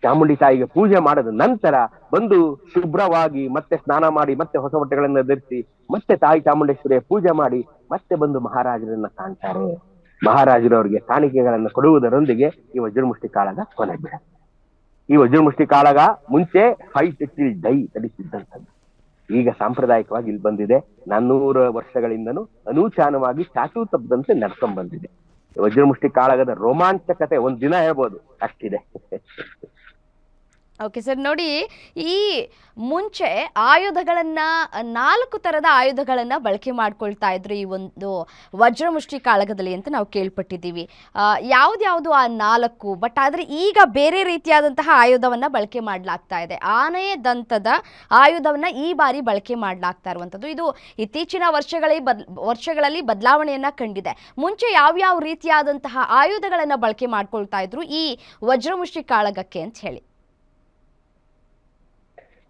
ಚಾಮುಂಡಿ ತಾಯಿಗೆ ಪೂಜೆ ಮಾಡಿದ ನಂತರ ಬಂದು ಶುಭ್ರವಾಗಿ ಮತ್ತೆ ಸ್ನಾನ ಮಾಡಿ ಮತ್ತೆ ಹೊಸ ಬಟ್ಟೆಗಳನ್ನ ಧರಿಸಿ ಮತ್ತೆ ತಾಯಿ ಚಾಮುಂಡೇಶ್ವರಿಯ ಪೂಜೆ ಮಾಡಿ ಮತ್ತೆ ಬಂದು ಮಹಾರಾಜರನ್ನ ಕಾಣ್ತಾರೆ. ಮಹಾರಾಜರು ಅವರಿಗೆ ಕಾಣಿಕೆಗಳನ್ನು ಕೊಡುವುದರೊಂದಿಗೆ ಈ ವಜ್ರಮುಷ್ಟಿ ಕಾಳಗ ಕೊನೆ ಬಿಡ. ಈ ವಜ್ರಮುಷ್ಟಿ ಕಾಳಗ ಮುಂಚೆ ಫೈಟ್ ಟಿಲ್ ಡೈ ನಡೀತಿದ್ದಂಥದ್ದು. ಈಗ ಸಾಂಪ್ರದಾಯಿಕವಾಗಿ ಇಲ್ಲಿ ಬಂದಿದೆ. 400 ವರ್ಷಗಳಿಂದನೂ ಅನೂಚಾನವಾಗಿ ಚಾಚೂ ತಪ್ಪದಂತೆ ನಡ್ಕೊಂಡ್ ಬಂದಿದೆ. ವಜ್ರಮುಷ್ಟಿ ಕಾಳಗದ ರೋಮಾಂಚಕತೆ ಒಂದ್ ದಿನ ಹೇಳ್ಬೋದು, ಅಷ್ಟಿದೆ. ಓಕೆ ಸರ್, ನೋಡಿ, ಈ ಮುಂಚೆ ಆಯುಧಗಳನ್ನ 4 ಥರದ ಆಯುಧಗಳನ್ನ ಬಳಕೆ ಮಾಡ್ಕೊಳ್ತಾ ಇದ್ರು ಈ ಒಂದು ವಜ್ರಮುಷ್ಟಿ ಕಾಳಗದಲ್ಲಿ ಅಂತ ನಾವು ಕೇಳ್ಪಟ್ಟಿದ್ದೀವಿ. ಯಾವ್ದ್ಯಾವುದು ಆ 4? ಬಟ್ ಆದರೆ ಈಗ ಬೇರೆ ರೀತಿಯಾದಂತಹ ಆಯುಧವನ್ನ ಬಳಕೆ ಮಾಡಲಾಗ್ತಾ ಇದೆ. ಆನೆ ದಂತದ ಆಯುಧವನ್ನ ಈ ಬಾರಿ ಬಳಕೆ ಮಾಡಲಾಗ್ತಾ ಇರುವಂಥದ್ದು. ಇದು ಇತ್ತೀಚಿನ ವರ್ಷಗಳಲ್ಲಿ ಬದಲಾವಣೆಯನ್ನ ಕಂಡಿದೆ. ಮುಂಚೆ ಯಾವ್ಯಾವ ರೀತಿಯಾದಂತಹ ಆಯುಧಗಳನ್ನ ಬಳಕೆ ಮಾಡ್ಕೊಳ್ತಾ ಇದ್ರು ಈ ವಜ್ರಮುಷ್ಟಿ ಕಾಳಗಕ್ಕೆ ಅಂತ ಹೇಳಿ?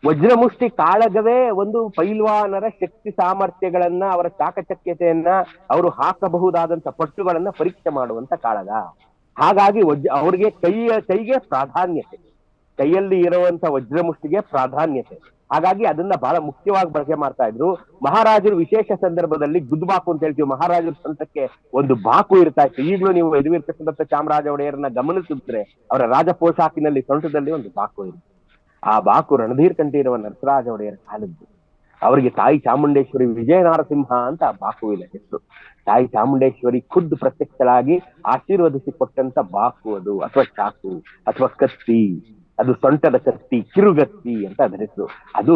ವಜ್ರಮುಷ್ಟಿ ಕಾಳಗವೇ ಒಂದು ಪೈಲ್ವಾನರ ಶಕ್ತಿ ಸಾಮರ್ಥ್ಯಗಳನ್ನ, ಅವರ ಚಾಕಚಕ್ಯತೆಯನ್ನ, ಅವರು ಹಾಕಬಹುದಾದಂತ ಪಟ್ಟುಗಳನ್ನ ಪರೀಕ್ಷೆ ಮಾಡುವಂತ ಕಾಳಗ. ಹಾಗಾಗಿ ಅವ್ರಿಗೆ ಕೈಗೆ ಪ್ರಾಧಾನ್ಯತೆ, ಕೈಯಲ್ಲಿ ಇರುವಂತ ವಜ್ರಮುಷ್ಟಿಗೆ ಪ್ರಾಧಾನ್ಯತೆ. ಹಾಗಾಗಿ ಅದನ್ನ ಬಹಳ ಮುಖ್ಯವಾಗಿ ಬಳಕೆ ಮಾಡ್ತಾ ಇದ್ರು. ಮಹಾರಾಜರು ವಿಶೇಷ ಸಂದರ್ಭದಲ್ಲಿ ಗುದ್ಬಾಕು ಅಂತ ಹೇಳ್ತೀವಿ, ಮಹಾರಾಜರ ಸ್ವಂತಕ್ಕೆ ಒಂದು ಬಾಕು ಇರ್ತಾ ಇತ್ತು. ಈಗಲೂ ನೀವು ಯದುವೀರ್ ಕೃಷ್ಣದತ್ತ ಚಾಮರಾಜ ಒಡೆಯರನ್ನ ಗಮನಿಸಿದ್ರೆ ಅವರ ರಾಜ ಪೋಷಾಕಿನಲ್ಲಿ ಸೊಂಟದಲ್ಲಿ ಒಂದು ಬಾಕು ಇರುತ್ತೆ. ಆ ಬಾಕು ರಣಧೀರ್ ಕಂಠೀರವ ನರಸರಾಜ ಒಡೆಯರ ಕಾಲದ್ದು. ಅವರಿಗೆ ತಾಯಿ ಚಾಮುಂಡೇಶ್ವರಿ ವಿಜಯ ನರಸಿಂಹ ಅಂತ ಆ ಬಾಕುವಿನ ಹೆಸರು. ತಾಯಿ ಚಾಮುಂಡೇಶ್ವರಿ ಖುದ್ದು ಪ್ರತ್ಯಕ್ಷರಾಗಿ ಆಶೀರ್ವದಿಸಿ ಕೊಟ್ಟಂತ ಬಾಕು ಅದು, ಅಥವಾ ಚಾಕು ಅಥವಾ ಕತ್ತಿ. ಅದು ಸೊಂಟದ ಕತ್ತಿ, ಕಿರುಗತ್ತಿ ಅಂತ ಅದರ ಹೆಸರು. ಅದು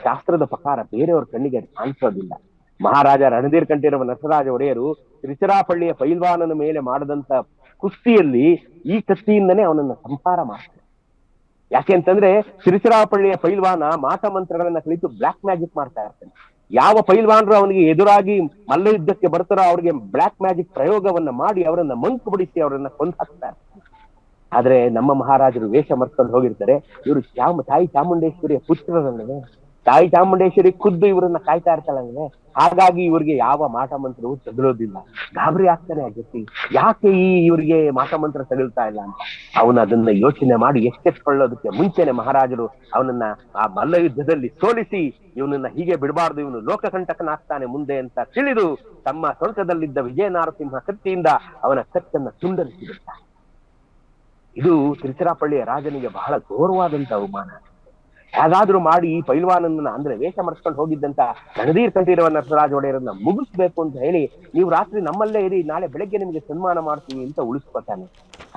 ಶಾಸ್ತ್ರದ ಪ್ರಕಾರ ಬೇರೆಯವ್ರ ಕಣ್ಣಿಗೆ ಕಾಣಿಸೋದಿಲ್ಲ. ಮಹಾರಾಜ ರಣಧೀರ್ ಕಂಠೀರವ ನರಸರಾಜ ಒಡೆಯರು ತಿರುಚಿರಾಪಳ್ಳಿಯ ಪೈಲ್ವಾನನ ಮೇಲೆ ಮಾಡದಂತ ಕುಸ್ತಿಯಲ್ಲಿ ಈ ಕತ್ತಿಯಿಂದನೇ ಅವನನ್ನ ಸಂಹಾರ ಮಾಡ್ತಾರೆ. ಯಾಕೆಂತಂದ್ರೆ ತಿರುಚಿರಾಪಳ್ಳಿಯ ಪೈಲ್ವಾನ ಮಾಟ ಮಂತ್ರಗಳನ್ನ ಕಲಿತು ಬ್ಲಾಕ್ ಮ್ಯಾಜಿಕ್ ಮಾಡ್ತಾ ಇರ್ತಾನೆ. ಯಾವ ಪೈಲ್ವಾನರು ಅವನಿಗೆ ಎದುರಾಗಿ ಮಲ್ಲ ಯುದ್ಧಕ್ಕೆ ಬರ್ತಾರೋ ಅವ್ರಿಗೆ ಬ್ಲಾಕ್ ಮ್ಯಾಜಿಕ್ ಪ್ರಯೋಗವನ್ನ ಮಾಡಿ ಅವರನ್ನ ಮಂಕು ಬಿಡಿಸಿ ಅವರನ್ನ ಕೊಂದು ಹಾಕ್ತಾರೆ. ಆದ್ರೆ ನಮ್ಮ ಮಹಾರಾಜರು ವೇಷ ಮರ್ಕೊಂಡು ಹೋಗಿರ್ತಾರೆ. ಇವರು ತಾಯಿ ಚಾಮುಂಡೇಶ್ವರಿಯ ಪುತ್ರರಲ್ಲವೇ, ತಾಯಿ ಚಾಮುಂಡೇಶ್ವರಿ ಖುದ್ದು ಇವರನ್ನ ಕಾಯ್ತಾ ಇರ್ತಾಳಂದ್ರೆ, ಹಾಗಾಗಿ ಇವ್ರಿಗೆ ಯಾವ ಮಾಟ ಮಂತ್ರವು ತಗುಲೋದಿಲ್ಲ. ಗಾಬರಿ ಆಗ್ತಾನೆ ಆಗತ್ತಿ, ಯಾಕೆ ಇವರಿಗೆ ಮಾಟ ಮಂತ್ರ ತಗುಲ್ತಾ ಇಲ್ಲ ಅಂತ. ಅವನು ಅದನ್ನ ಯೋಚನೆ ಮಾಡಿ ಎಚ್ಚೆತ್ಕೊಳ್ಳೋದಕ್ಕೆ ಮುಂಚೆನೆ ಮಹಾರಾಜರು ಅವನನ್ನ ಆ ಮಲ್ಲ ಯುದ್ಧದಲ್ಲಿ ಸೋಲಿಸಿ ಇವನನ್ನ ಹೀಗೆ ಬಿಡಬಾರ್ದು, ಇವನು ಲೋಕಕಂಟಕನಾಗ್ತಾನೆ ಮುಂದೆ ಅಂತ ತಿಳಿದು ತಮ್ಮ ಸೊಂಟದಲ್ಲಿದ್ದ ವಿಜಯ ನರಸಿಂಹ ಕತ್ತಿಯಿಂದ ಅವನ ಕತ್ತನ್ನ ತುಂಡರಿಸಿಬಿಡ್ತಾರೆ. ಇದು ತಿರುಚಿರಾಪಳ್ಳಿಯ ರಾಜನಿಗೆ ಬಹಳ ಘೋರವಾದಂತ ಅವಮಾನ. ಹೇಗಾದ್ರೂ ಮಾಡಿ ಈ ಪೈಲ್ವಾನನ್ನ, ಅಂದ್ರೆ ವೇಷ ಮರೆಸ್ಕೊಂಡು ಹೋಗಿದ್ದಂತ ರಣಧೀರ್ ಕಂಠೀರವ ನರಸರಾಜ ಒಡೆಯರನ್ನ ಮುಗಿಸ್ಬೇಕು ಅಂತ ಹೇಳಿ, ನೀವು ರಾತ್ರಿ ನಮ್ಮಲ್ಲೇ ಇರಿ, ನಾಳೆ ಬೆಳಗ್ಗೆ ನಿಮ್ಗೆ ಸನ್ಮಾನ ಮಾಡ್ತೀವಿ ಅಂತ ಉಳಿಸ್ಕೊತಾನೆ.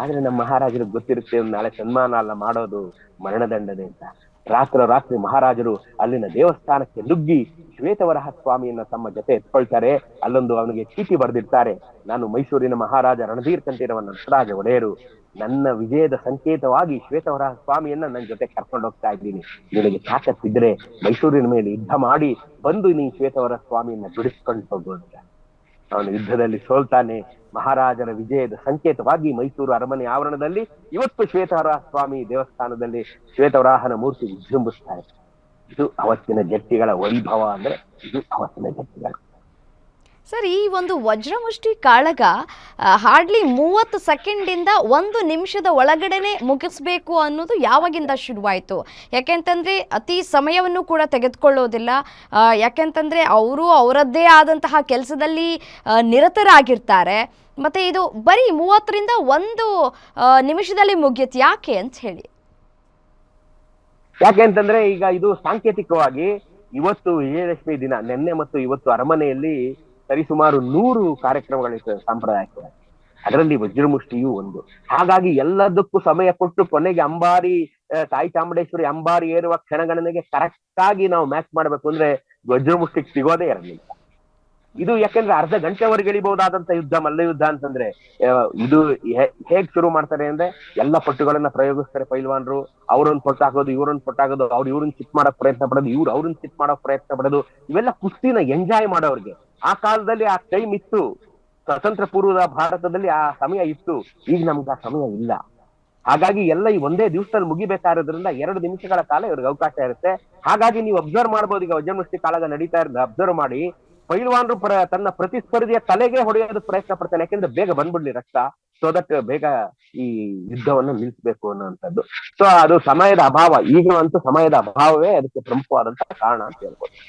ಆದ್ರೆ ನಮ್ಮ ಮಹಾರಾಜರಿಗೆ ಗೊತ್ತಿರುತ್ತೆ ನಾಳೆ ಸನ್ಮಾನ ಅಲ್ಲ ಮಾಡೋದು, ಮರಣದಂಡನೆ ಅಂತ. ರಾತ್ರಿ ಮಹಾರಾಜರು ಅಲ್ಲಿನ ದೇವಸ್ಥಾನಕ್ಕೆ ನುಗ್ಗಿ ಶ್ವೇತವರಹ ಸ್ವಾಮಿಯನ್ನ ತಮ್ಮ ಜೊತೆ ಎತ್ಕೊಳ್ತಾರೆ. ಅಲ್ಲೊಂದು ಅವನಿಗೆ ಚೀಟಿ ಬರೆದಿರ್ತಾರೆ, ನಾನು ಮೈಸೂರಿನ ಮಹಾರಾಜ ರಣಧೀರ್ ಕಂಠೀರವ ನರಸರಾಜ ಒಡೆಯರು, ನನ್ನ ವಿಜಯದ ಸಂಕೇತವಾಗಿ ಶ್ವೇತವರಹ ಸ್ವಾಮಿಯನ್ನ ನನ್ನ ಜೊತೆ ಕರ್ಕೊಂಡು ಹೋಗ್ತಾ ಇದ್ದೀನಿ. ನಿನಗೆ ತಾಕತ್ತಿದ್ರೆ ಮೈಸೂರಿನ ಮೇಲೆ ಯುದ್ಧ ಮಾಡಿ ಬಂದು ನೀ ಶ್ವೇತವರಹ ಸ್ವಾಮಿಯನ್ನ ಬಿಡಿಸ್ಕೊಂಡು ಹೋಗು ಅಂತ. ಅವನು ಯುದ್ಧದಲ್ಲಿ ಸೋಲ್ತಾನೆ. ಮಹಾರಾಜರ ವಿಜಯದ ಸಂಕೇತವಾಗಿ ಮೈಸೂರು ಅರಮನೆ ಆವರಣದಲ್ಲಿ ಇವತ್ತು ಶ್ವೇತವರಹ ಸ್ವಾಮಿ ದೇವಸ್ಥಾನದಲ್ಲಿ ಶ್ವೇತವರಾಹನ ಮೂರ್ತಿ ವಿಜೃಂಭಿಸ್ತಾರೆ. ಇದು ಅವತ್ತಿನ ಜಟ್ಟಿಗಳ ವೈಭವ, ಅಂದ್ರೆ ಇದು ಅವತ್ತಿನ ಜಟ್ಟಿಗಳು. ಸರ್, ಈ ಒಂದು ವಜ್ರಮುಷ್ಟಿ ಕಾಳಗ ಹಾರ್ಡ್ಲಿ 30 ಸೆಕೆಂಡಿಂದ 1 ನಿಮಿಷದ ಒಳಗಡೆನೆ ಮುಗಿಸ್ಬೇಕು ಅನ್ನೋದು ಯಾವಾಗಿಂದ ಶುರುವಾಯಿತು? ಯಾಕೆಂತಂದರೆ ಅತಿ ಸಮಯವನ್ನು ಕೂಡ ತೆಗೆದುಕೊಳ್ಳೋದಿಲ್ಲ. ಯಾಕೆಂತಂದರೆ ಅವರು ಅವರದ್ದೇ ಆದಂತಹ ಕೆಲಸದಲ್ಲಿ ನಿರತರಾಗಿರ್ತಾರೆ. ಮತ್ತು ಇದು ಬರೀ 30ರಿಂದ 1 ನಿಮಿಷದಲ್ಲಿ ಮುಗಿಯುತ್ತೆ, ಯಾಕೆ ಅಂತ ಹೇಳಿ? ಯಾಕೆಂತಂದ್ರೆ ಈಗ ಇದು ಸಾಂಕೇತಿಕವಾಗಿ ಇವತ್ತು ವಿಜಯದಶಮಿ ದಿನ, ನಿನ್ನೆ ಮತ್ತು ಇವತ್ತು ಅರಮನೆಯಲ್ಲಿ ಸರಿಸುಮಾರು 100 ಕಾರ್ಯಕ್ರಮಗಳಿರ್ತವೆ ಸಾಂಪ್ರದಾಯಿಕವಾಗಿ. ಅದರಲ್ಲಿ ವಜ್ರಮುಷ್ಟಿಯೂ ಒಂದು. ಹಾಗಾಗಿ ಎಲ್ಲದಕ್ಕೂ ಸಮಯ ಕೊಟ್ಟು ಕೊನೆಗೆ ಅಂಬಾರಿ, ತಾಯಿ ಚಾಮುಂಡೇಶ್ವರಿ ಅಂಬಾರಿ ಏರುವ ಕ್ಷಣಗಣನೆಗೆ ಕರೆಕ್ಟ್ ಆಗಿ ನಾವು ಮ್ಯಾಚ್ ಮಾಡ್ಬೇಕು ಅಂದ್ರೆ ವಜ್ರಮುಷ್ಟಿಗೆ ಸಿಗೋದೇ ಇರಲಿಲ್ಲ. ಇದು ಯಾಕೆಂದ್ರೆ ಅರ್ಧ ಗಂಟೆವರೆಗೆ ಇಳಿಬಹುದಾದಂತ ಯುದ್ಧ, ಮಲ್ಲ ಯುದ್ಧ ಅಂತಂದ್ರೆ ಇದು ಹೇಗ್ ಶುರು ಮಾಡ್ತಾರೆ ಅಂದ್ರೆ ಎಲ್ಲ ಪಟ್ಟುಗಳನ್ನ ಪ್ರಯೋಗಿಸ್ತಾರೆ ಪೈಲ್ವಾನ್ರು. ಅವ್ರೊಂದ್ ಪಟ್ಟು ಹಾಕೋದು, ಇವ್ರೊಂದ್ ಪಟ್ಟು ಹಾಕೋದು, ಇವ್ರನ್ನ ಚಿತ್ ಮಾಡಕ್ ಪ್ರಯತ್ನ ಪಡೋದು, ಅವ್ರನ್ನ ಚಿತ್ ಮಾಡಕ್ ಪ್ರಯತ್ನ ಪಡೋದು, ಇವೆಲ್ಲ ಕುಸ್ತಿನ ಎಂಜಾಯ್ ಮಾಡೋರ್ಗೆ. ಆ ಕಾಲದಲ್ಲಿ ಆ ಟೈಮ್ ಇತ್ತು, ಸ್ವತಂತ್ರ ಪೂರ್ವದ ಭಾರತದಲ್ಲಿ ಆ ಸಮಯ ಇತ್ತು. ಈಗ ನಮ್ಗೆ ಆ ಸಮಯ ಇಲ್ಲ. ಹಾಗಾಗಿ ಎಲ್ಲ ಈ ಒಂದೇ ದಿವಸದಲ್ಲಿ ಮುಗಿಬೇಕಾದ್ರಿಂದ 2 ನಿಮಿಷಗಳ ಕಾಲ ಇವ್ರಿಗೆ ಅವಕಾಶ ಇರುತ್ತೆ. ಹಾಗಾಗಿ ನೀವು ಅಬ್ಸರ್ವ್ ಮಾಡ್ಬೋದು, ಈಗ ವಜ್ರಮುಷ್ಟಿ ಕಾಳಗ ನಡೀತಾ ಇರೋದು ಅಬ್ಸರ್ವ್ ಮಾಡಿ, ಪೈಲ್ವಾನರು ತನ್ನ ಪ್ರತಿಸ್ಪರ್ಧಿಯ ತಲೆಗೆ ಹೊಡೆಯೋದಕ್ಕೆ ಪ್ರಯತ್ನ ಪಡ್ತಾನೆ, ಯಾಕೆಂದ್ರೆ ಬೇಗ ಬಂದ್ಬಿಡ್ಲಿ ರಕ್ತ, ಸೊ ದಟ್ ಬೇಗ ಈ ಯುದ್ಧವನ್ನು ನಿಲ್ಲಿಸಬೇಕು ಅನ್ನೋಂಥದ್ದು. ಸೊ ಅದು ಸಮಯದ ಅಭಾವ, ಈಗ ಅಂತೂ ಸಮಯದ ಅಭಾವವೇ ಅದಕ್ಕೆ ಪ್ರಮುಖವಾದಂತಹ ಕಾರಣ ಅಂತ ಹೇಳ್ಬೋದು.